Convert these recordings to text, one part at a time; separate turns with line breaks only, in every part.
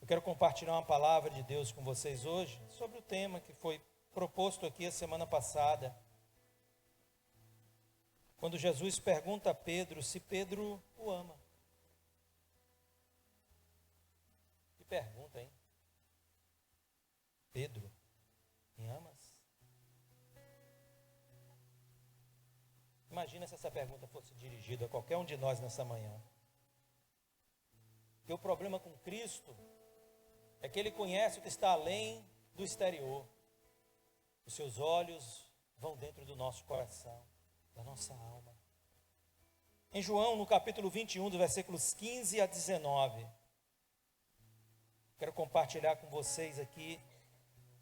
Quero compartilhar uma palavra de Deus com vocês hoje sobre o tema que foi proposto aqui a semana passada. Quando Jesus pergunta a Pedro se Pedro o ama. Que pergunta, hein? Pedro, me amas? Imagina se essa pergunta fosse dirigida a qualquer um de nós nessa manhã. Porque o problema com Cristo é que Ele conhece o que está além do exterior. Os seus olhos vão dentro do nosso coração, da nossa alma. Em João, no capítulo 21, dos versículos 15 a 19, quero compartilhar com vocês aqui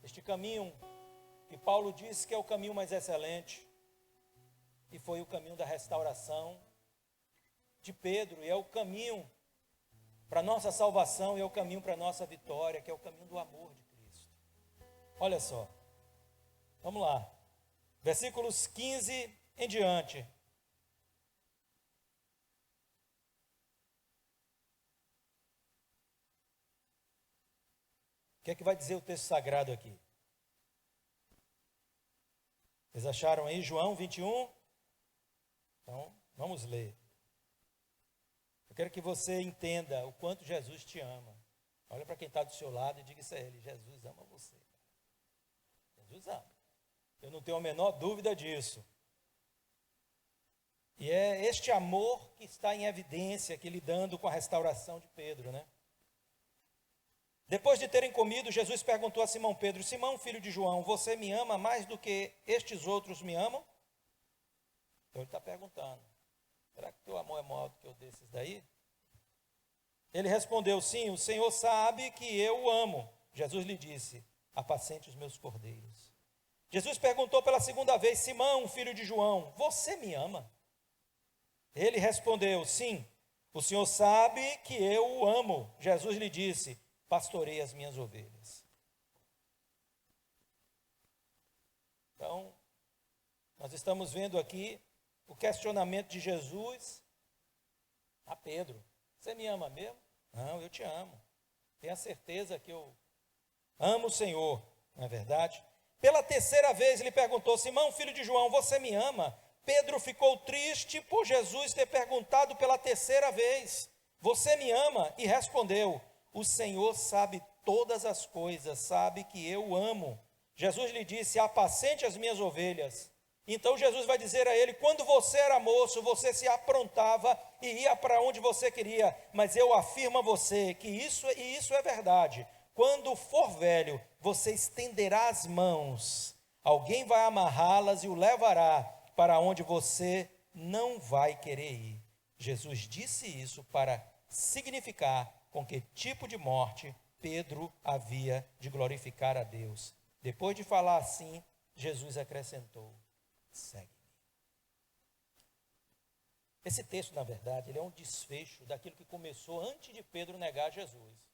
este caminho que Paulo diz que é o caminho mais excelente, e foi o caminho da restauração de Pedro, e é o caminho para a nossa salvação, e é o caminho para a nossa vitória, que é o caminho do amor de Cristo. Olha só, vamos lá, versículos 15 em diante. O que é que vai dizer o texto sagrado aqui? Vocês acharam aí João 21? Então, vamos ler. Eu quero que você entenda o quanto Jesus te ama. Olha para quem está do seu lado e diga isso a ele: Jesus ama você. Jesus ama. Eu não tenho a menor dúvida disso. E é este amor que está em evidência aqui lidando com a restauração de Pedro, né? Depois de terem comido, Jesus perguntou a Simão Pedro: Simão, filho de João, você me ama mais do que estes outros me amam? Então ele está perguntando: será que teu amor é maior do que o desses daí? Ele respondeu: sim, o Senhor sabe que eu o amo. Jesus lhe disse: apacente os meus cordeiros. Jesus perguntou pela segunda vez: Simão, filho de João, você me ama? Ele respondeu: sim, o Senhor sabe que eu o amo. Jesus lhe disse: pastorei as minhas ovelhas. Então, nós estamos vendo aqui o questionamento de Jesus a Pedro: você me ama mesmo? Não, eu te amo. Tenha certeza que eu amo o Senhor, não é verdade? Pela terceira vez ele perguntou: Simão, filho de João, você me ama? Pedro ficou triste por Jesus ter perguntado pela terceira vez: você me ama? E respondeu: o Senhor sabe todas as coisas, sabe que eu o amo. Jesus lhe disse: apacente as minhas ovelhas. Então Jesus vai dizer a ele: quando você era moço, você se aprontava e ia para onde você queria, mas eu afirmo a você que isso é verdade. Quando for velho, você estenderá as mãos, alguém vai amarrá-las e o levará para onde você não vai querer ir. Jesus disse isso para significar com que tipo de morte Pedro havia de glorificar a Deus. Depois de falar assim, Jesus acrescentou: segue-me. Esse texto, na verdade, ele é um desfecho daquilo que começou antes de Pedro negar Jesus.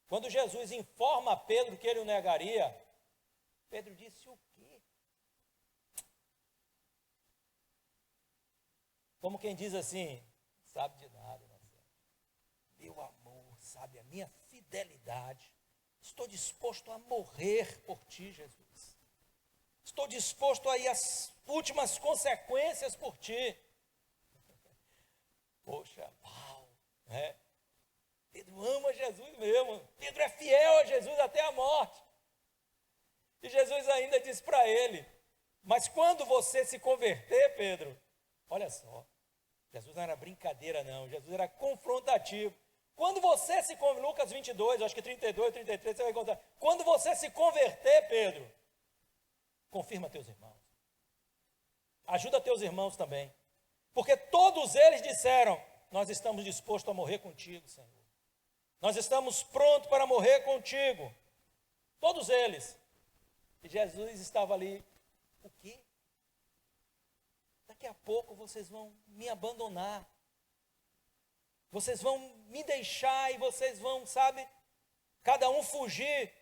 Quando Jesus informa a Pedro que ele o negaria, Pedro disse: o quê? Como quem diz assim: sabe de nada, Marcelo. Meu amor, sabe a minha fidelidade. Estou disposto a morrer por ti, Jesus. Estou disposto a ir às últimas consequências por ti. Poxa, uau, né? Pedro ama Jesus mesmo. Pedro é fiel a Jesus até a morte. E Jesus ainda diz para ele: mas quando você se converter, Pedro, olha só, Jesus não era brincadeira não, Jesus era confrontativo. Quando você se converter, Lucas 22, acho que 32, 33, você vai contar. Quando você se converter, Pedro, confirma teus irmãos. Ajuda teus irmãos também. Porque todos eles disseram: nós estamos dispostos a morrer contigo, Senhor. Nós estamos prontos para morrer contigo. Todos eles. E Jesus estava ali: o quê? Daqui a pouco vocês vão me abandonar. Vocês vão me deixar e vocês vão, sabe, cada um fugir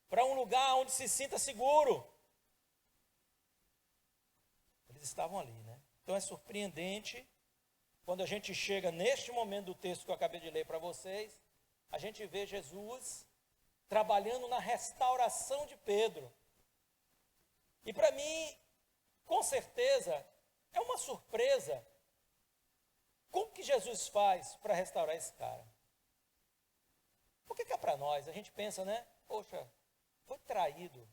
para um lugar onde se sinta seguro. Eles estavam ali, né? Então é surpreendente quando a gente chega neste momento do texto que eu acabei de ler para vocês, a gente vê Jesus trabalhando na restauração de Pedro. E para mim, com certeza, é uma surpresa. Como que Jesus faz para restaurar esse cara? Por que é para nós? A gente pensa, né? Poxa, foi traído.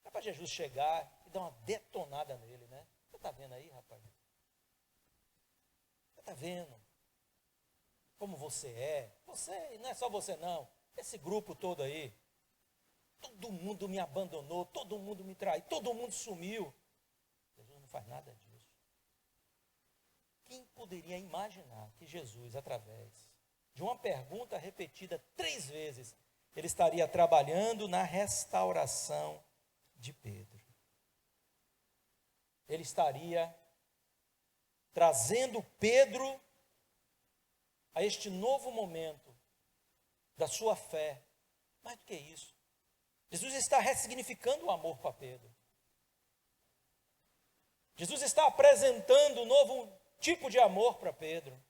É para Jesus chegar e dar uma detonada nele, né? Você está vendo aí, rapaz? Você está vendo como você é? Você, não é só você não. Esse grupo todo aí. Todo mundo me abandonou, todo mundo me traiu, todo mundo sumiu. Jesus não faz nada disso. Quem poderia imaginar que Jesus, através de uma pergunta repetida 3 vezes, ele estaria trabalhando na restauração de Pedro? Ele estaria trazendo Pedro a este novo momento da sua fé. Mais do que isso, Jesus está ressignificando o amor para Pedro. Jesus está apresentando um novo tipo de amor para Pedro.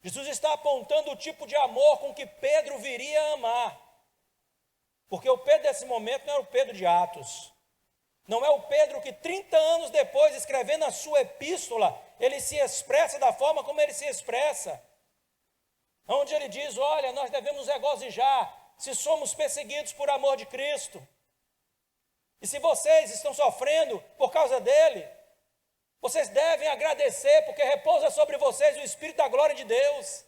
Jesus está apontando o tipo de amor com que Pedro viria a amar. Porque o Pedro desse momento não é o Pedro de Atos. Não é o Pedro que 30 anos depois, escrevendo a sua epístola, ele se expressa da forma como ele se expressa. Onde ele diz, olha, nós devemos regozijar se somos perseguidos por amor de Cristo. E se vocês estão sofrendo por causa dele, vocês devem agradecer, porque repousa sobre vocês o Espírito da glória de Deus.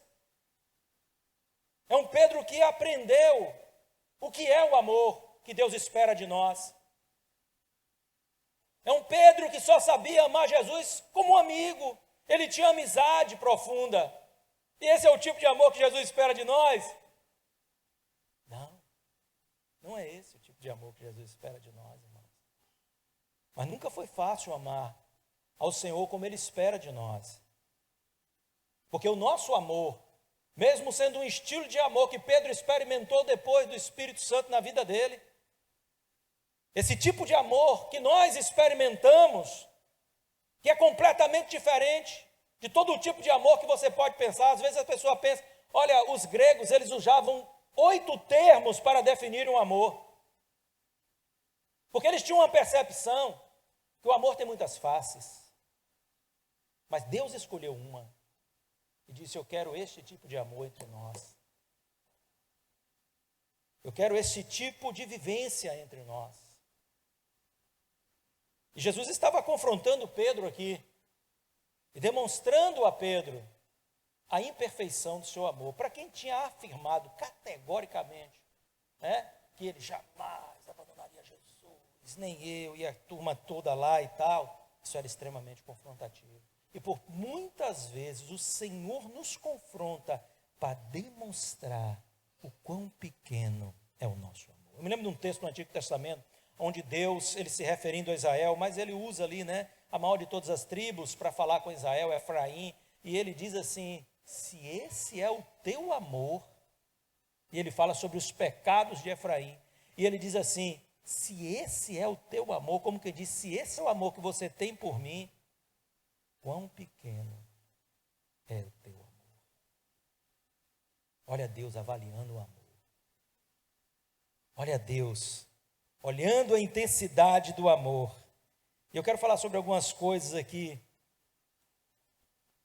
É um Pedro que aprendeu o que é o amor que Deus espera de nós. É um Pedro que só sabia amar Jesus como amigo. Ele tinha amizade profunda. E esse é o tipo de amor que Jesus espera de nós? Não é esse o tipo de amor que Jesus espera de nós, irmãos. Mas nunca foi fácil amar ao Senhor como Ele espera de nós. Porque o nosso amor, mesmo sendo um estilo de amor que Pedro experimentou depois do Espírito Santo na vida dele, esse tipo de amor que nós experimentamos, que é completamente diferente de todo o tipo de amor que você pode pensar. Às vezes a pessoa pensa, olha, os gregos, eles usavam 8 termos para definir um amor. Porque eles tinham uma percepção que o amor tem muitas faces. Mas Deus escolheu uma e disse, eu quero este tipo de amor entre nós. Eu quero esse tipo de vivência entre nós. E Jesus estava confrontando Pedro aqui e demonstrando a Pedro a imperfeição do seu amor. Para quem tinha afirmado categoricamente, né, que ele jamais abandonaria Jesus, nem eu e a turma toda lá e tal, isso era extremamente confrontativo. E por muitas vezes o Senhor nos confronta para demonstrar o quão pequeno é o nosso amor. Eu me lembro de um texto no Antigo Testamento, onde Deus, ele se referindo a Israel, mas ele usa ali, né, a maior de todas as tribos para falar com Israel, Efraim, e ele diz assim, se esse é o teu amor, e ele fala sobre os pecados de Efraim, e ele diz assim, se esse é o teu amor, como que diz, se esse é o amor que você tem por mim, quão pequeno é o teu amor. Olha Deus avaliando o amor. Olha Deus olhando a intensidade do amor. E eu quero falar sobre algumas coisas aqui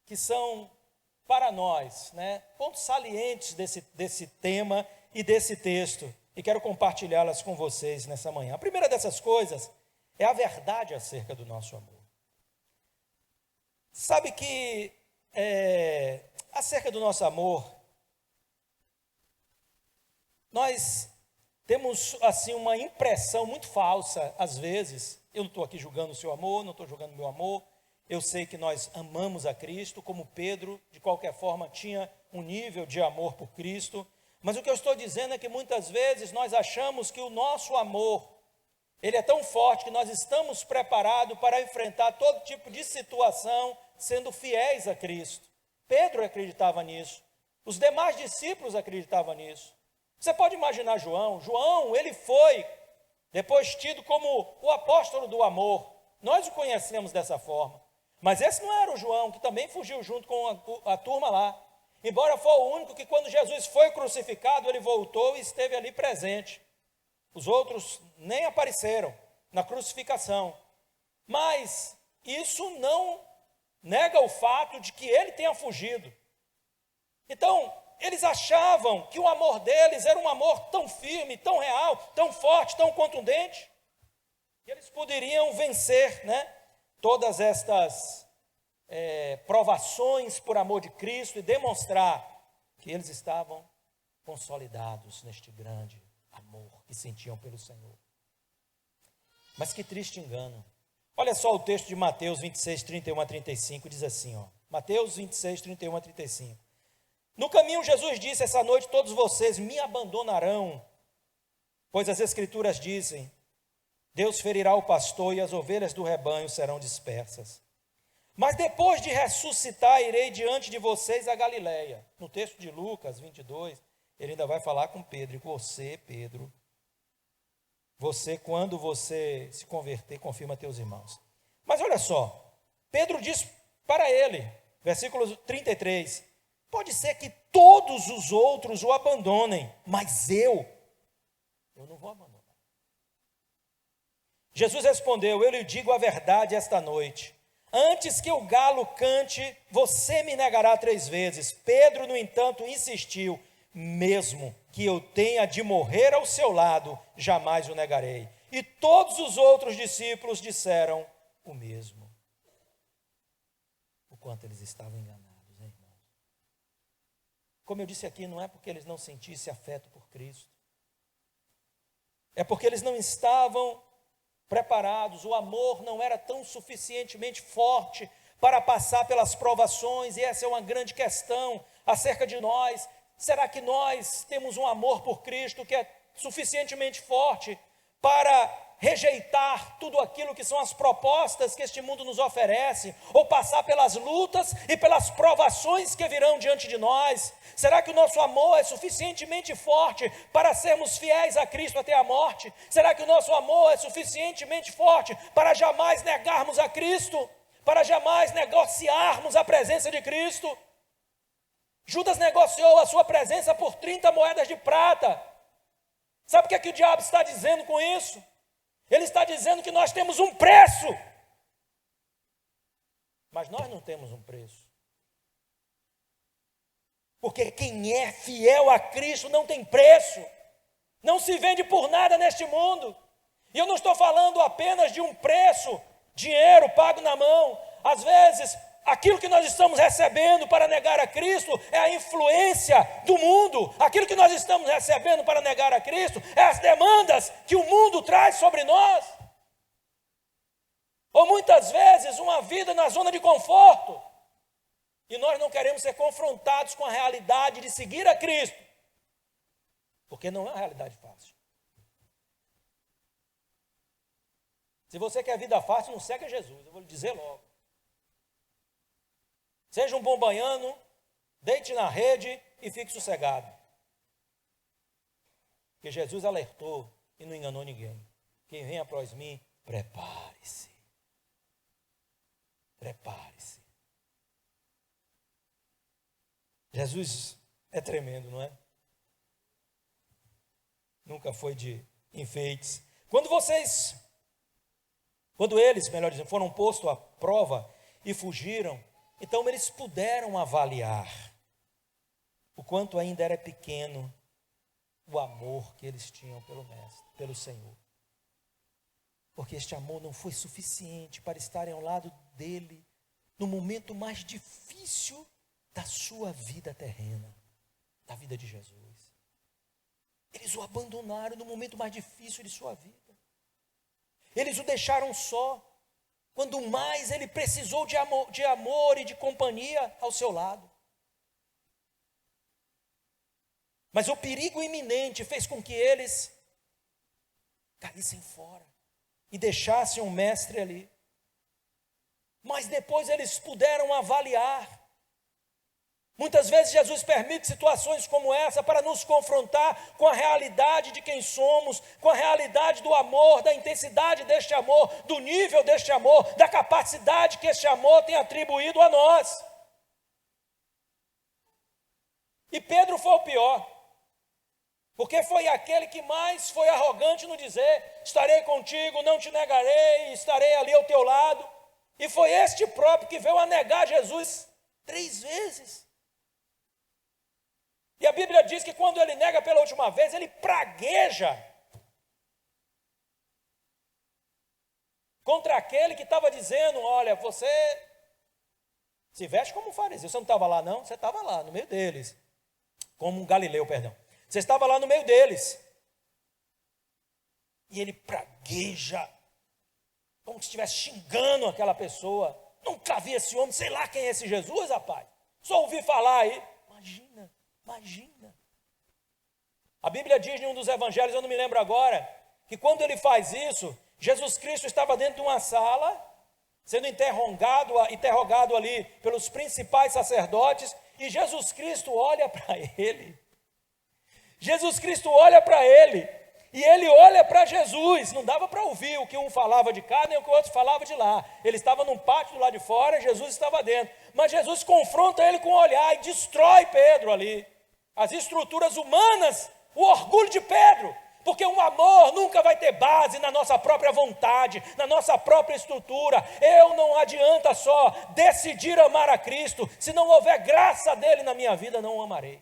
que são para nós, né, pontos salientes desse tema e desse texto. E quero compartilhá-las com vocês nessa manhã. A primeira dessas coisas é a verdade acerca do nosso amor. Sabe que acerca do nosso amor, nós temos assim uma impressão muito falsa, às vezes. Eu não estou aqui julgando o seu amor, não estou julgando o meu amor. Eu sei que nós amamos a Cristo, como Pedro, de qualquer forma, tinha um nível de amor por Cristo. Mas o que eu estou dizendo é que muitas vezes nós achamos que o nosso amor, ele é tão forte que nós estamos preparados para enfrentar todo tipo de situação, sendo fiéis a Cristo. Pedro acreditava nisso. Os demais discípulos acreditavam nisso. Você pode imaginar João. João, ele foi depois tido como o apóstolo do amor. Nós o conhecemos dessa forma. Mas esse não era o João, que também fugiu junto com a turma lá. embora foi o único que quando Jesus foi crucificado, ele voltou e esteve ali presente. Os outros nem apareceram na crucificação. Mas isso não nega o fato de que ele tenha fugido. Então, eles achavam que o amor deles era um amor tão firme, tão real, tão forte, tão contundente, que eles poderiam vencer, todas estas provações por amor de Cristo e demonstrar que eles estavam consolidados neste grande amor que sentiam pelo Senhor. Mas que triste engano. Olha só o texto de Mateus 26, 31 a 35, diz assim, Mateus 26, 31 a 35. No caminho Jesus disse, essa noite todos vocês me abandonarão, pois as Escrituras dizem, Deus ferirá o pastor e as ovelhas do rebanho serão dispersas. Mas depois de ressuscitar, irei diante de vocês a Galileia. No texto de Lucas 22, ele ainda vai falar com Pedro, e você, Pedro, quando você se converter, confirma teus irmãos. Mas olha só, Pedro diz para ele, versículo 33, pode ser que todos os outros o abandonem, mas eu não vou abandonar. Jesus respondeu, eu lhe digo a verdade esta noite, antes que o galo cante, você me negará 3 vezes. Pedro, no entanto, insistiu, mesmo que eu tenha de morrer ao seu lado, jamais o negarei. E todos os outros discípulos disseram o mesmo. O quanto eles estavam enganados, irmãos. Como eu disse aqui, não é porque eles não sentissem afeto por Cristo. É porque eles não estavam preparados, o amor não era tão suficientemente forte para passar pelas provações, e essa é uma grande questão acerca de nós. Será que nós temos um amor por Cristo que é suficientemente forte para rejeitar tudo aquilo que são as propostas que este mundo nos oferece, ou passar pelas lutas e pelas provações que virão diante de nós? Será que o nosso amor é suficientemente forte para sermos fiéis a Cristo até a morte? Será que o nosso amor é suficientemente forte para jamais negarmos a Cristo? Para jamais negociarmos a presença de Cristo? Judas negociou a sua presença por 30 moedas de prata. Sabe o que o diabo está dizendo com isso? Ele está dizendo que nós temos um preço, mas nós não temos um preço. Porque quem é fiel a Cristo não tem preço, não se vende por nada neste mundo. E eu não estou falando apenas de um preço, dinheiro pago na mão. Às vezes, aquilo que nós estamos recebendo para negar a Cristo é a influência do mundo. Aquilo que nós estamos recebendo para negar a Cristo é as demandas que o mundo traz sobre nós. Ou muitas vezes uma vida na zona de conforto. E nós não queremos ser confrontados com a realidade de seguir a Cristo. Porque não é uma realidade fácil. Se você quer vida fácil, não segue a Jesus, eu vou lhe dizer logo. Seja um bom baiano, deite na rede e fique sossegado. Porque Jesus alertou e não enganou ninguém. Quem vem após mim, prepare-se. Prepare-se. Jesus é tremendo, não é? Nunca foi de enfeites. Quando eles, melhor dizendo, foram postos à prova e fugiram, então eles puderam avaliar o quanto ainda era pequeno o amor que eles tinham pelo Mestre, pelo Senhor. Porque este amor não foi suficiente para estarem ao lado dele no momento mais difícil da sua vida terrena, da vida de Jesus. Eles o abandonaram no momento mais difícil de sua vida. Eles o deixaram só, quando mais ele precisou de amor e de companhia ao seu lado. Mas o perigo iminente fez com que eles caíssem fora e deixassem o mestre ali. Mas depois eles puderam avaliar. Muitas vezes Jesus permite situações como essa para nos confrontar com a realidade de quem somos, com a realidade do amor, da intensidade deste amor, do nível deste amor, da capacidade que este amor tem atribuído a nós. E Pedro foi o pior, porque foi aquele que mais foi arrogante no dizer: estarei contigo, não te negarei, estarei ali ao teu lado. E foi este próprio que veio a negar Jesus 3 vezes. E a Bíblia diz que quando ele nega pela última vez, ele pragueja contra aquele que estava dizendo: olha, você se veste como um fariseu. Você não estava lá não? Você estava lá, no meio deles. Como um galileu, perdão. Você estava lá no meio deles. E ele pragueja, como se estivesse xingando aquela pessoa. Nunca vi esse homem, sei lá quem é esse Jesus, rapaz. Só ouvi falar aí. Imagina. A Bíblia diz em um dos evangelhos, eu não me lembro agora, que quando ele faz isso, Jesus Cristo estava dentro de uma sala, sendo interrogado ali pelos principais sacerdotes, e Jesus Cristo olha para ele. Jesus Cristo olha para ele, e ele olha para Jesus. Não dava para ouvir o que um falava de cá, nem o que o outro falava de lá. Ele estava num pátio do lado de fora, e Jesus estava dentro. Mas Jesus confronta ele com o olhar e destrói Pedro ali. As estruturas humanas, o orgulho de Pedro. Porque um amor nunca vai ter base na nossa própria vontade, na nossa própria estrutura. Não adianta só decidir amar a Cristo. Se não houver graça dele na minha vida, não o amarei.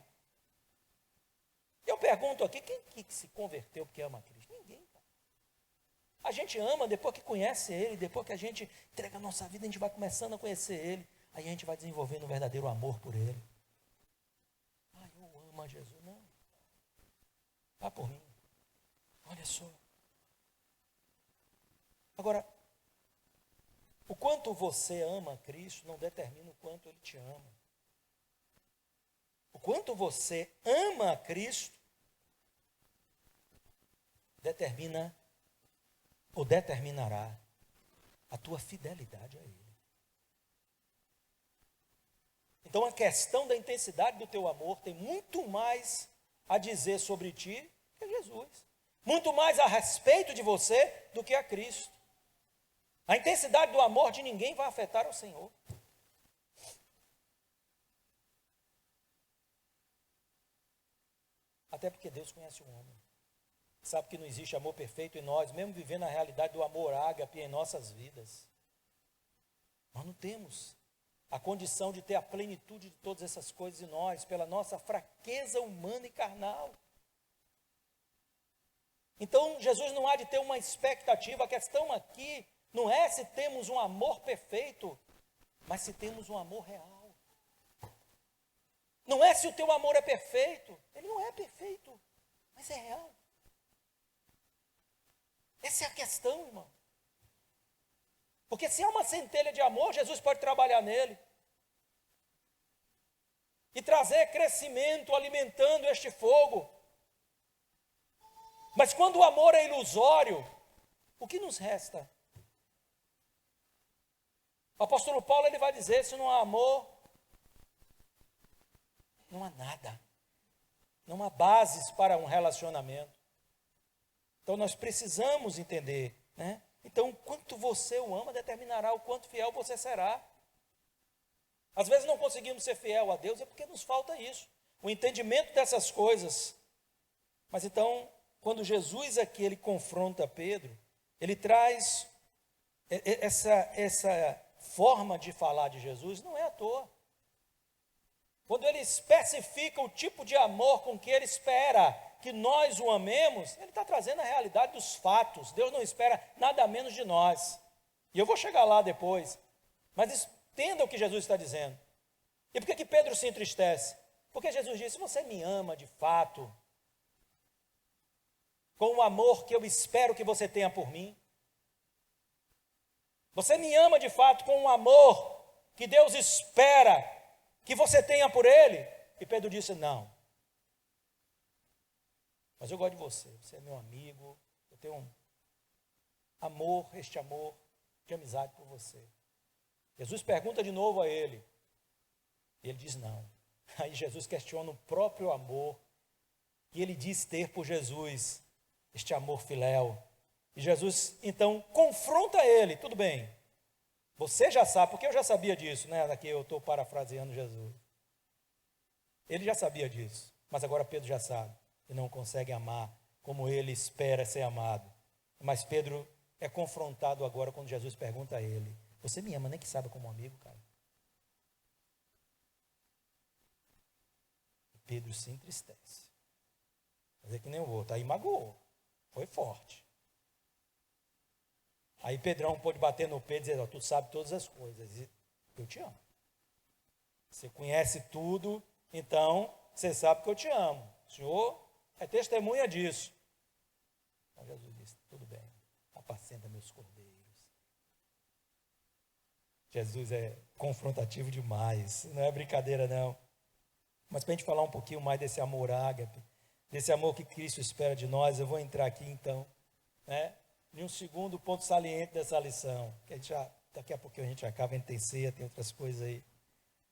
Eu pergunto aqui, quem que se converteu porque ama a Cristo? Ninguém. A gente ama depois que conhece Ele, depois que a gente entrega a nossa vida, a gente vai começando a conhecer Ele, aí a gente vai desenvolvendo um verdadeiro amor por Ele. Eu amo a Jesus. Não. Vá por mim. Olha só. Agora, o quanto você ama a Cristo não determina o quanto Ele te ama. O quanto você ama a Cristo determina ou determinará a tua fidelidade a Ele. Então a questão da intensidade do teu amor tem muito mais a dizer sobre ti que Jesus. Muito mais a respeito de você do que a Cristo. A intensidade do amor de ninguém vai afetar o Senhor. Até porque Deus conhece o homem. Sabe que não existe amor perfeito em nós, mesmo vivendo a realidade do amor ágape em nossas vidas. Nós não temos a condição de ter a plenitude de todas essas coisas em nós, pela nossa fraqueza humana e carnal. Então, Jesus não há de ter uma expectativa. A questão aqui não é se temos um amor perfeito, mas se temos um amor real. Não é se o teu amor é perfeito. Ele não é perfeito, mas é real. Essa é a questão, irmão. Porque se há uma centelha de amor, Jesus pode trabalhar nele. E trazer crescimento, alimentando este fogo. Mas quando o amor é ilusório, o que nos resta? O apóstolo Paulo ele vai dizer, se não há amor, não há nada. Não há bases para um relacionamento. Então nós precisamos entender, né? Então, quanto você o ama determinará o quanto fiel você será. Às vezes não conseguimos ser fiel a Deus, é porque nos falta isso, o entendimento dessas coisas. Mas então, quando Jesus aqui, ele confronta Pedro, ele traz essa forma de falar de Jesus, não é à toa. Quando ele especifica o tipo de amor com que ele espera que nós o amemos, ele está trazendo a realidade dos fatos. Deus não espera nada menos de nós. E eu vou chegar lá depois. Mas entenda o que Jesus está dizendo. E por que Pedro se entristece? Porque Jesus disse, se você me ama de fato, com o amor que eu espero que você tenha por mim, você me ama de fato com o amor que Deus espera que você tenha por Ele? E Pedro disse, não. Mas eu gosto de você, você é meu amigo, eu tenho um amor, este amor de amizade por você. Jesus pergunta de novo a ele, e ele diz não. Aí Jesus questiona o próprio amor que ele diz ter por Jesus, este amor filéu. E Jesus então confronta ele, tudo bem, você já sabe, porque eu já sabia disso, né? Aqui eu estou parafraseando Jesus. Ele já sabia disso, mas agora Pedro já sabe e não consegue amar como ele espera ser amado. Mas Pedro é confrontado agora quando Jesus pergunta a ele: você me ama nem que saiba como amigo, cara? E Pedro se entristece. Quer dizer que nem o outro, aí magoou, foi forte. Aí Pedrão pôde bater no Pedro e dizer: tu sabe todas as coisas, e eu te amo. Você conhece tudo, então você sabe que eu te amo. O Senhor é testemunha disso. Então Jesus disse: tudo bem, apacenta meus cordeiros. Jesus é confrontativo demais, não é brincadeira não. Mas para a gente falar um pouquinho mais desse amor ágape, desse amor que Cristo espera de nós, eu vou entrar aqui então, em um segundo ponto saliente dessa lição, que a gente daqui a pouquinho a gente acaba em terceira, tem outras coisas aí.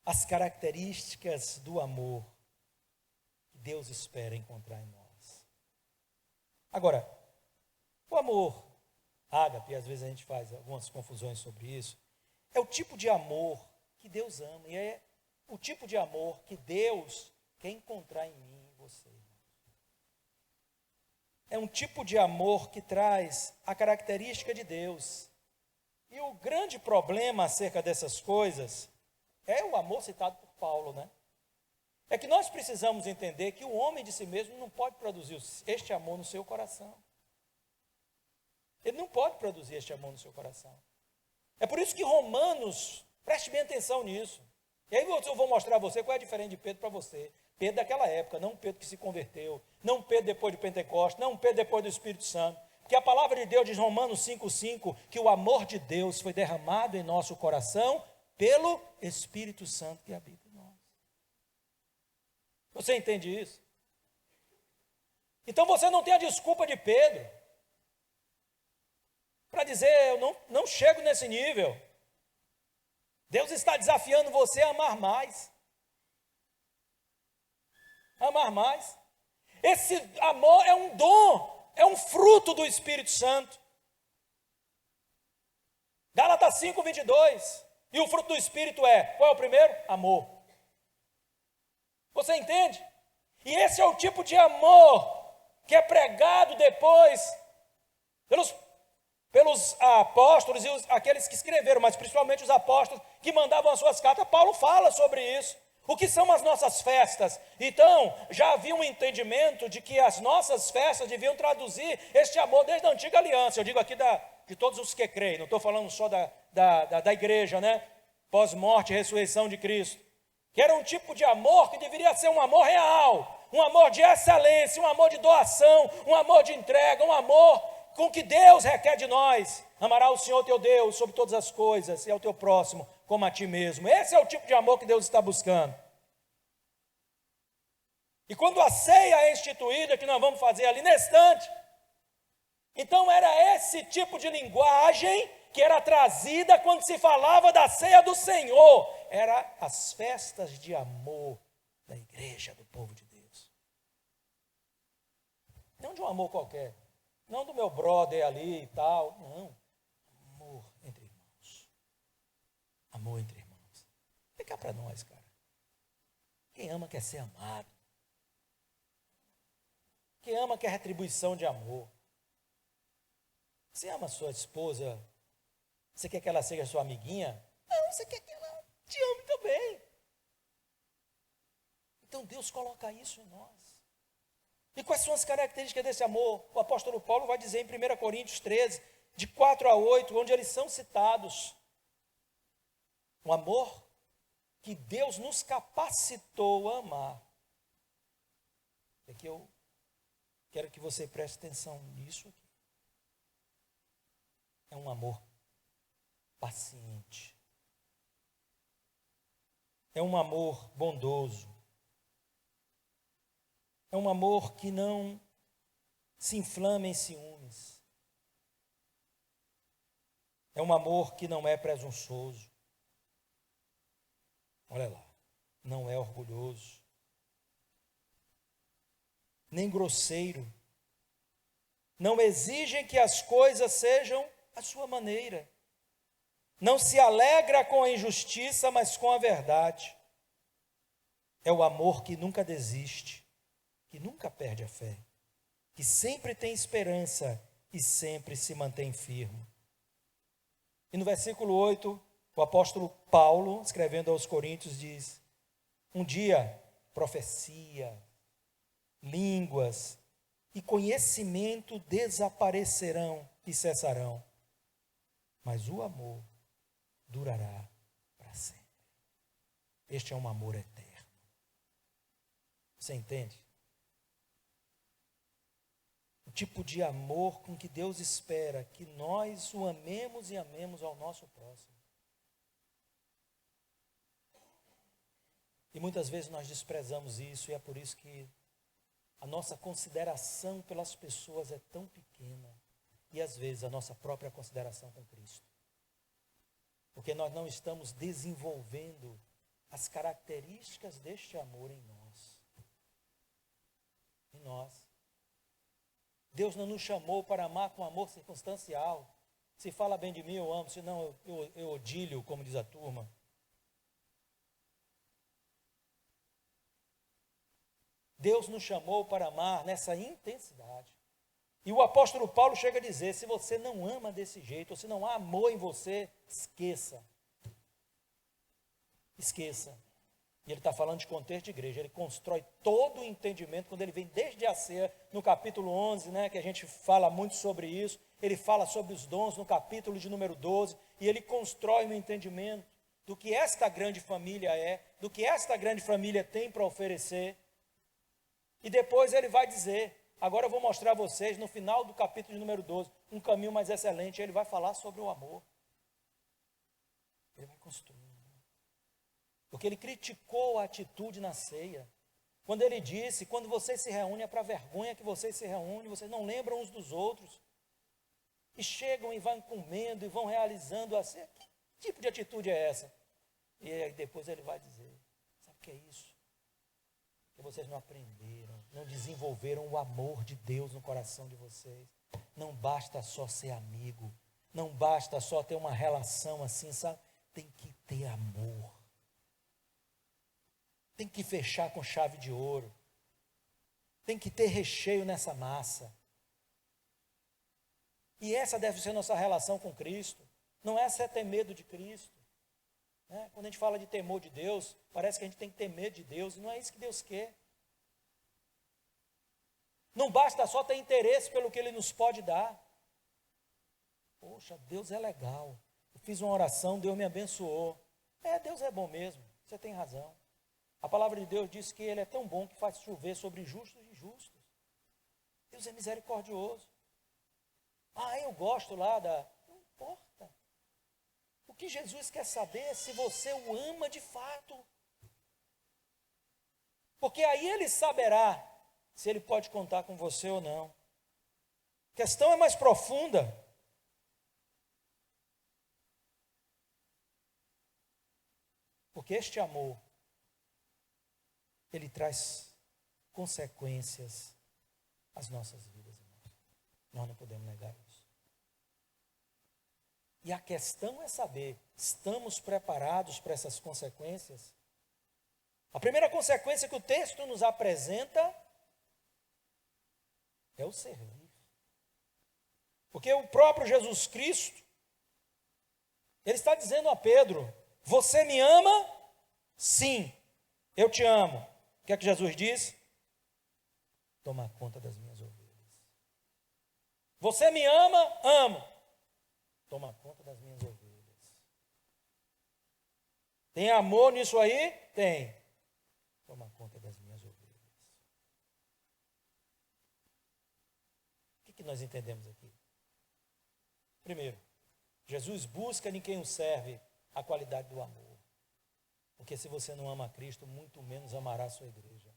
As características do amor que Deus espera encontrar em nós. Agora, o amor ágape, às vezes a gente faz algumas confusões sobre isso, é o tipo de amor que Deus ama, e é o tipo de amor que Deus quer encontrar em mim e em você. É um tipo de amor que traz a característica de Deus. E o grande problema acerca dessas coisas é o amor citado por Paulo, né? É que nós precisamos entender que o homem de si mesmo não pode produzir este amor no seu coração. Ele não pode produzir este amor no seu coração. É por isso que Romanos, preste bem atenção nisso. E aí eu vou mostrar a você qual é a diferença de Pedro para você. Pedro daquela época, não Pedro que se converteu, não Pedro depois de Pentecostes, não Pedro depois do Espírito Santo. Porque a palavra de Deus diz, Romanos 5,5, que o amor de Deus foi derramado em nosso coração pelo Espírito Santo que habita em nós. Você entende isso? Então você não tem a desculpa de Pedro para dizer: eu não chego nesse nível. Deus está desafiando você a amar mais. Amar mais. Esse amor é um dom, é um fruto do Espírito Santo. Gálatas 5:22. E o fruto do Espírito qual é o primeiro? Amor. Você entende? E esse é o tipo de amor que é pregado depois pelos apóstolos e aqueles que escreveram, mas principalmente os apóstolos que mandavam as suas cartas. Paulo fala sobre isso. O que são as nossas festas? Então, já havia um entendimento de que as nossas festas deviam traduzir este amor desde a antiga aliança. Eu digo aqui de todos os que creem, não estou falando só da igreja, né? Pós-morte e ressurreição de Cristo. Que era um tipo de amor que deveria ser um amor real, um amor de excelência, um amor de doação, um amor de entrega, um amor com que Deus requer de nós. Amará o Senhor teu Deus sobre todas as coisas e ao teu próximo como a ti mesmo. Esse é o tipo de amor que Deus está buscando. E quando a ceia é instituída, que nós vamos fazer ali nesse instante, então era esse tipo de linguagem que era trazida quando se falava da ceia do Senhor. Era as festas de amor da igreja, do povo de Deus. Não de um amor qualquer. Não do meu brother ali e tal. Não. Amor entre irmãos. Amor entre irmãos. Vem cá para nós, cara. Quem ama quer ser amado. Quem ama quer retribuição de amor. Você ama a sua esposa? Você quer que ela seja sua amiguinha? Não, você quer que ela te ame também. Então Deus coloca isso em nós. E quais são as características desse amor? O apóstolo Paulo vai dizer em 1 Coríntios 13, de 4 a 8, onde eles são citados. Um amor que Deus nos capacitou a amar. É que eu quero que você preste atenção nisso aqui. É um amor paciente. É um amor bondoso. É um amor que não se inflama em ciúmes. É um amor que não é presunçoso. Olha lá, não é orgulhoso, nem grosseiro. Não exigem que as coisas sejam à sua maneira. Não se alegra com a injustiça, mas com a verdade. é o amor que nunca desiste, que nunca perde a fé, que sempre tem esperança e sempre se mantém firme. E no versículo 8, o apóstolo Paulo, escrevendo aos Coríntios, diz: um dia, profecia, línguas e conhecimento desaparecerão e cessarão, mas o amor durará para sempre. Este é um amor eterno. Você entende? O tipo de amor com que Deus espera que nós o amemos e amemos ao nosso próximo. E muitas vezes nós desprezamos isso, e é por isso que a nossa consideração pelas pessoas é tão pequena. E às vezes a nossa própria consideração com Cristo. Porque nós não estamos desenvolvendo as características deste amor em nós. Em nós. Deus não nos chamou para amar com amor circunstancial. Se fala bem de mim, eu amo. Se não, eu odilho, como diz a turma. Deus nos chamou para amar nessa intensidade. E o apóstolo Paulo chega a dizer: se você não ama desse jeito, ou se não há amor em você, esqueça. Esqueça. E ele está falando de contexto de igreja. Ele constrói todo o entendimento, quando ele vem desde a ceia, no capítulo 11, que a gente fala muito sobre isso. Ele fala sobre os dons no capítulo de número 12. E ele constrói um entendimento do que esta grande família é, do que esta grande família tem para oferecer. E depois ele vai dizer: agora eu vou mostrar a vocês, no final do capítulo de número 12, um caminho mais excelente. Ele vai falar sobre o amor. Ele vai construir. Porque ele criticou a atitude na ceia. Quando ele disse: quando vocês se reúnem, é para vergonha que vocês se reúnem, vocês não lembram uns dos outros. E chegam e vão comendo e vão realizando a ceia. Que tipo de atitude é essa? E aí depois ele vai dizer: sabe o que é isso? Que vocês não aprenderam, não desenvolveram o amor de Deus no coração de vocês. Não basta só ser amigo, não basta só ter uma relação assim, sabe? Tem que ter amor. Tem que fechar com chave de ouro. Tem que ter recheio nessa massa. E essa deve ser nossa relação com Cristo. Não é só ter medo de Cristo. Quando a gente fala de temor de Deus, parece que a gente tem que ter medo de Deus, e não é isso que Deus quer. Não basta só ter interesse pelo que Ele nos pode dar. Poxa, Deus é legal. Eu fiz uma oração, Deus me abençoou. Deus é bom mesmo, você tem razão. A palavra de Deus diz que Ele é tão bom que faz chover sobre justos e injustos. Deus é misericordioso. Eu gosto lá da... Não importa. O que Jesus quer saber é se você o ama de fato. Porque aí Ele saberá se Ele pode contar com você ou não. A questão é mais profunda. Porque este amor, ele traz consequências às nossas vidas, irmãos. Nós não podemos negar isso. E a questão é saber, estamos preparados para essas consequências? A primeira consequência que o texto nos apresenta é o servir. Porque o próprio Jesus Cristo, ele está dizendo a Pedro: você me ama? Sim, eu te amo. O que é que Jesus diz? Toma conta das minhas ovelhas. Você me ama? Amo. Toma conta das minhas ovelhas. Tem amor nisso aí? Tem. Toma conta das minhas ovelhas. O que nós entendemos aqui? Primeiro, Jesus busca em quem o serve a qualidade do amor. Porque se você não ama a Cristo, muito menos amará a sua igreja.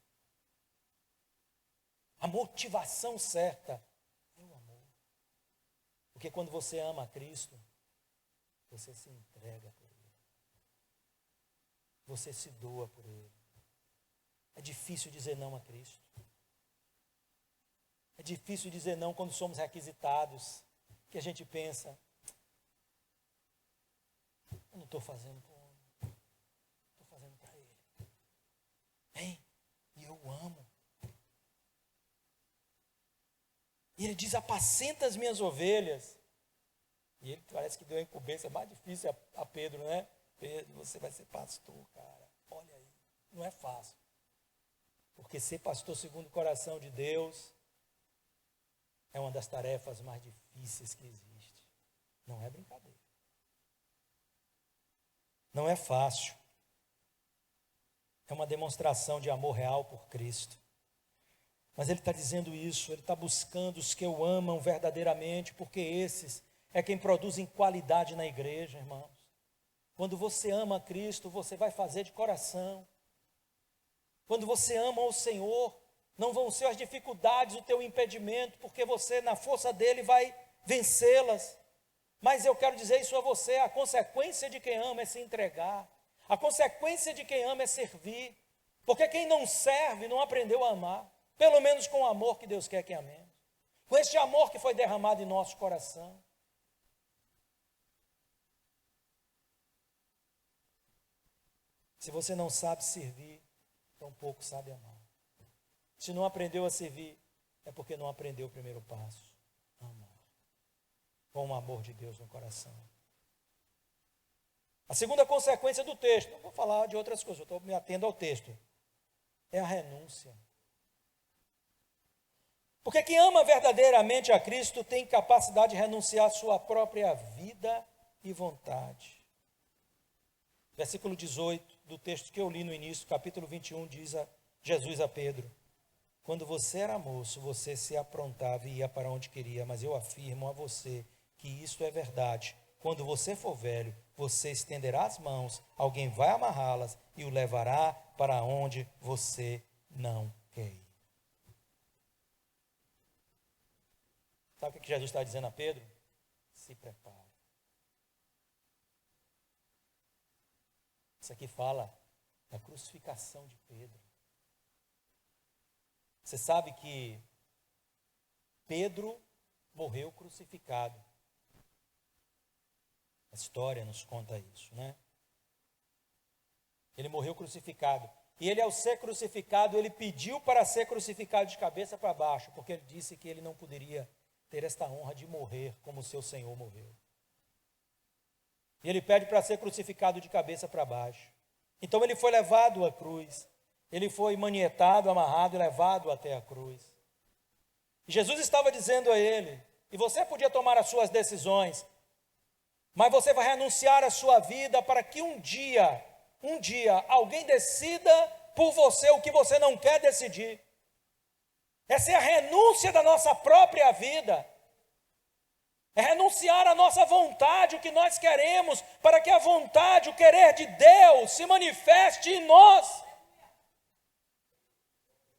A motivação certa é o amor. Porque quando você ama a Cristo, você se entrega por Ele. Você se doa por Ele. É difícil dizer não a Cristo. É difícil dizer não quando somos requisitados, que a gente pensa: eu não estou fazendo por homem, estou fazendo para Ele. É eu amo. E ele diz, apacenta as minhas ovelhas. E ele parece que deu a incumbência mais difícil a Pedro, né? Pedro, você vai ser pastor, cara. Olha aí, não é fácil. Porque ser pastor segundo o coração de Deus é uma das tarefas mais difíceis que existe. Não é brincadeira. Não é fácil. É uma demonstração de amor real por Cristo. Mas ele está dizendo isso, ele está buscando os que o amam verdadeiramente, porque esses é quem produzem qualidade na igreja, irmãos. Quando você ama Cristo, você vai fazer de coração. Quando você ama o Senhor, não vão ser as dificuldades o teu impedimento, porque você, na força dele, vai vencê-las. Mas eu quero dizer isso a você, a consequência de quem ama é se entregar. A consequência de quem ama é servir. Porque quem não serve não aprendeu a amar. Pelo menos com o amor que Deus quer que amemos. Com este amor que foi derramado em nosso coração. Se você não sabe servir, tampouco sabe amar. Se não aprendeu a servir, é porque não aprendeu o primeiro passo. Amar. Com o amor de Deus no coração. A segunda consequência do texto, não vou falar de outras coisas, eu estou me atendo ao texto, é a renúncia. Porque quem ama verdadeiramente a Cristo tem capacidade de renunciar à sua própria vida e vontade. Versículo 18 do texto que eu li no início, capítulo 21, diz Jesus a Pedro: quando você era moço, você se aprontava e ia para onde queria, mas eu afirmo a você que isto é verdade. Quando você for velho, você estenderá as mãos, alguém vai amarrá-las e o levará para onde você não quer ir. Sabe o que Jesus está dizendo a Pedro? Se prepare. Isso aqui fala da crucificação de Pedro. Você sabe que Pedro morreu crucificado. A história nos conta isso, né? Ele morreu crucificado. E ele, ao ser crucificado, ele pediu para ser crucificado de cabeça para baixo, porque ele disse que ele não poderia ter esta honra de morrer como o seu Senhor morreu. E ele pede para ser crucificado de cabeça para baixo. Então ele foi levado à cruz. Ele foi manietado, amarrado e levado até a cruz. E Jesus estava dizendo a ele, e você podia tomar as suas decisões, mas você vai renunciar à sua vida para que um dia, alguém decida por você o que você não quer decidir. Essa é a renúncia da nossa própria vida. É renunciar à nossa vontade, o que nós queremos, para que a vontade, o querer de Deus se manifeste em nós.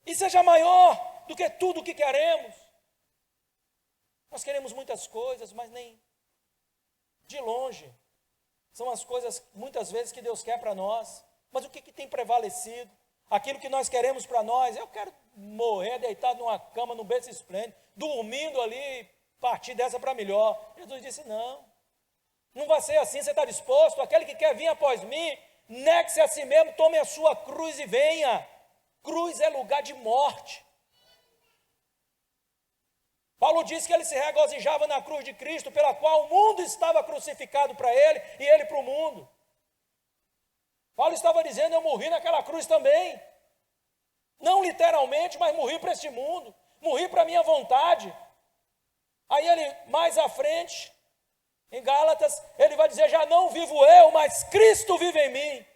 E seja maior do que tudo o que queremos. Nós queremos muitas coisas, mas nem de longe. São as coisas, muitas vezes, que Deus quer para nós. Mas o que tem prevalecido? Aquilo que nós queremos para nós. Eu quero morrer deitado numa cama, num berço esplêndido, dormindo ali, partir dessa para melhor. Jesus disse, não vai ser assim. Você está disposto? Aquele que quer vir após mim, negue-se a si mesmo, tome a sua cruz e venha. Cruz é lugar de morte. Paulo disse que ele se regozijava na cruz de Cristo, pela qual o mundo estava crucificado para ele e ele para o mundo. Paulo estava dizendo, eu morri naquela cruz também. Não literalmente, mas morri para este mundo. Morri para a minha vontade. Aí ele, mais à frente, em Gálatas, ele vai dizer, já não vivo eu, mas Cristo vive em mim.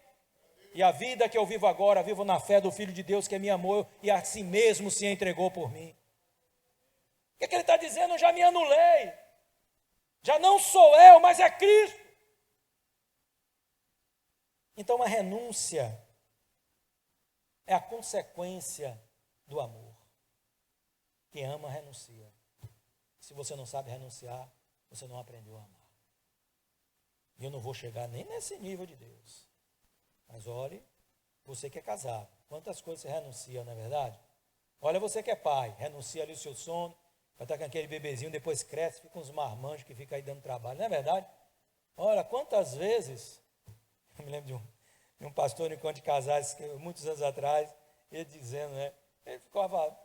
E a vida que eu vivo agora, vivo na fé do Filho de Deus que me amou e a si mesmo se entregou por mim. O que ele está dizendo? Eu já me anulei. Já não sou eu, mas é Cristo. Então a renúncia é a consequência do amor. Quem ama, renuncia. Se você não sabe renunciar, você não aprendeu a amar. E eu não vou chegar nem nesse nível de Deus. Mas olhe, você que é casado, quantas coisas você renuncia, não é verdade? Olha, você que é pai, renuncia ali o seu sono, vai estar com aquele bebezinho, depois cresce, fica uns marmanjos que fica aí dando trabalho, não é verdade? Olha, quantas vezes, eu me lembro de um pastor no encontro de casais, muitos anos atrás, ele dizendo, né? Ele ficava,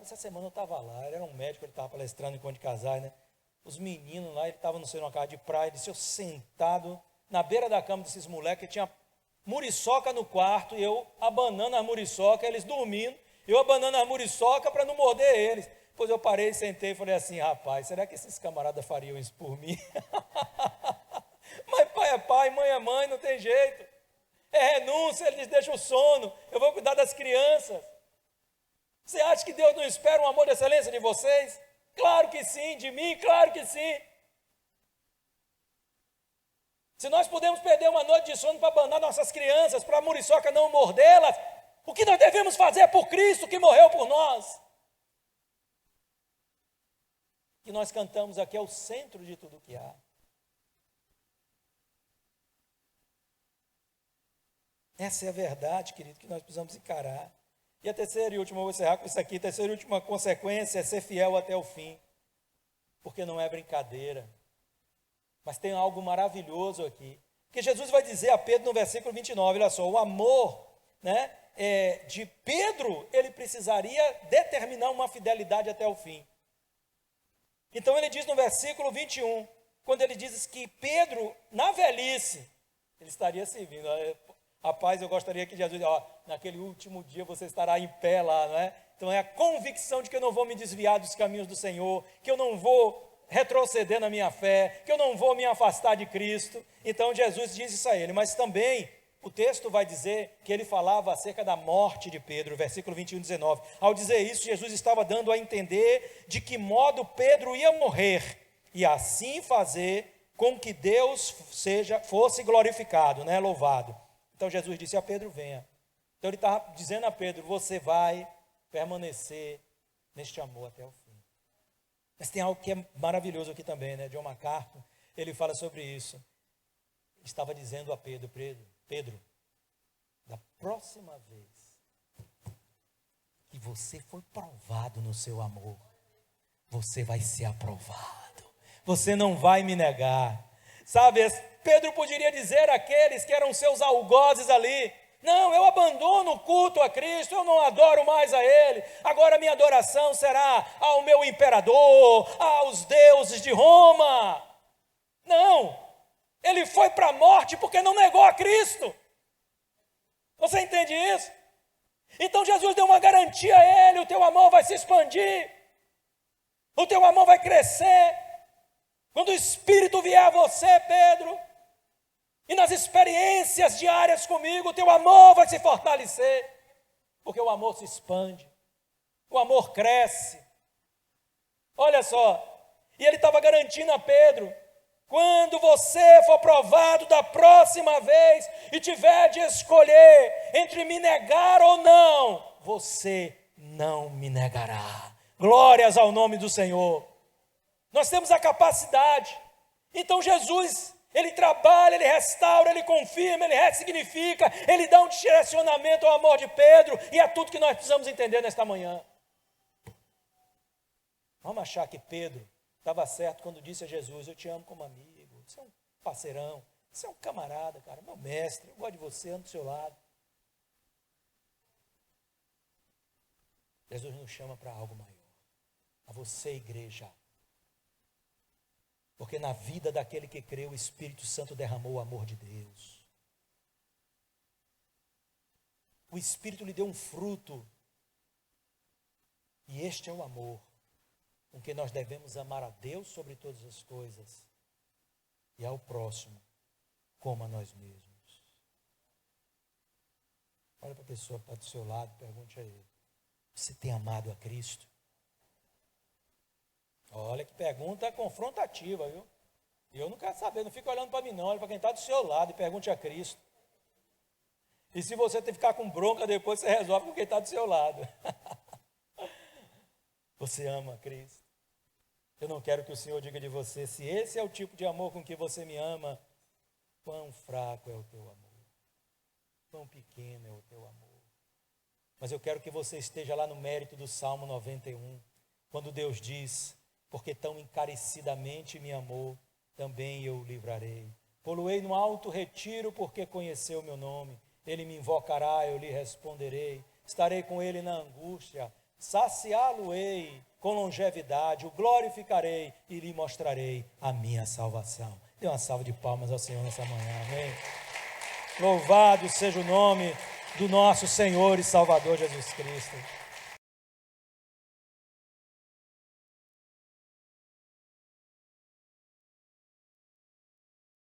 essa semana eu estava lá, ele era um médico, ele estava palestrando em Encontro de Casais, né? Os meninos lá, ele estava não sei, numa casa de praia, ele disse, eu sentado na beira da cama desses moleques, tinha muriçoca no quarto, e eu abanando a muriçoca, eles dormindo, eu abanando a muriçoca para não morder eles. Depois eu parei, sentei e falei assim, rapaz, será que esses camaradas fariam isso por mim? Mas pai é pai, mãe é mãe, não tem jeito. É renúncia, eles deixam o sono, eu vou cuidar das crianças. Você acha que Deus não espera um amor de excelência de vocês? Claro que sim, de mim, claro que sim. Se nós podemos perder uma noite de sono para abandonar nossas crianças, para a muriçoca não mordê-las, o que nós devemos fazer por Cristo que morreu por nós? O que nós cantamos aqui é o centro de tudo que há. Essa é a verdade, querido, que nós precisamos encarar. E a terceira e última, eu vou encerrar com isso aqui, a terceira e última consequência é ser fiel até o fim. Porque não é brincadeira. Mas tem algo maravilhoso aqui. Porque Jesus vai dizer a Pedro no versículo 29, olha só, o amor, né, de Pedro, ele precisaria determinar uma fidelidade até o fim. Então ele diz no versículo 21, quando ele diz que Pedro, na velhice, ele estaria servindo. Rapaz, eu gostaria que Jesus, naquele último dia você estará em pé lá, não é? Então é a convicção de que eu não vou me desviar dos caminhos do Senhor, que eu não vou retroceder na minha fé, que eu não vou me afastar de Cristo. Então Jesus diz isso a ele, mas também o texto vai dizer que ele falava acerca da morte de Pedro, versículo 21, 19. Ao dizer isso, Jesus estava dando a entender de que modo Pedro ia morrer, e assim fazer com que Deus fosse glorificado, né, louvado. Então Jesus disse a Pedro, venha. Então ele estava dizendo a Pedro, você vai permanecer neste amor até o fim. Mas tem algo que é maravilhoso aqui também, né? John MacArthur, ele fala sobre isso. Ele estava dizendo a Pedro, da próxima vez que você for provado no seu amor, você vai ser aprovado. Você não vai me negar. Sabe, Pedro poderia dizer àqueles que eram seus algozes ali, não, eu abandono o culto a Cristo, eu não adoro mais a Ele, agora minha adoração será ao meu imperador, aos deuses de Roma. Não, ele foi para a morte porque não negou a Cristo. Você entende isso? Então Jesus deu uma garantia a ele, o teu amor vai se expandir, o teu amor vai crescer, quando o Espírito vier a você, Pedro, e nas experiências diárias comigo, o teu amor vai se fortalecer, porque o amor se expande, o amor cresce. Olha só, e ele estava garantindo a Pedro, quando você for provado da próxima vez e tiver de escolher entre me negar ou não, você não me negará. Glórias ao nome do Senhor. Nós temos a capacidade. Então Jesus, ele trabalha, ele restaura, ele confirma, ele ressignifica, ele dá um direcionamento ao amor de Pedro, e é tudo que nós precisamos entender nesta manhã. Vamos achar que Pedro estava certo quando disse a Jesus, eu te amo como amigo, você é um parceirão, você é um camarada, cara, meu mestre, eu gosto de você, ando do seu lado. Jesus nos chama para algo maior, a você, igreja. Porque na vida daquele que crê, o Espírito Santo derramou o amor de Deus. O Espírito lhe deu um fruto. E este é o amor com que nós devemos amar a Deus sobre todas as coisas e ao próximo como a nós mesmos. Olha para a pessoa que está do seu lado, pergunte a ele, você tem amado a Cristo? Olha que pergunta confrontativa, viu? Eu não quero saber, não fica olhando para mim não, olha para quem está do seu lado e pergunte a Cristo. E se você tem que ficar com bronca depois, você resolve com quem está do seu lado. Você ama a Cristo? Eu não quero que o Senhor diga de você, se esse é o tipo de amor com que você me ama, quão fraco é o teu amor, quão pequeno é o teu amor. Mas eu quero que você esteja lá no mérito do Salmo 91, quando Deus diz, porque tão encarecidamente me amou, também eu o livrarei. Poluei no alto retiro, porque conheceu o meu nome. Ele me invocará, eu lhe responderei. estarei com ele na angústia, saciá-lo-ei com longevidade, o glorificarei e lhe mostrarei a minha salvação. Dê uma salva de palmas ao Senhor nessa manhã, amém? Louvado seja o nome do nosso Senhor e Salvador Jesus Cristo.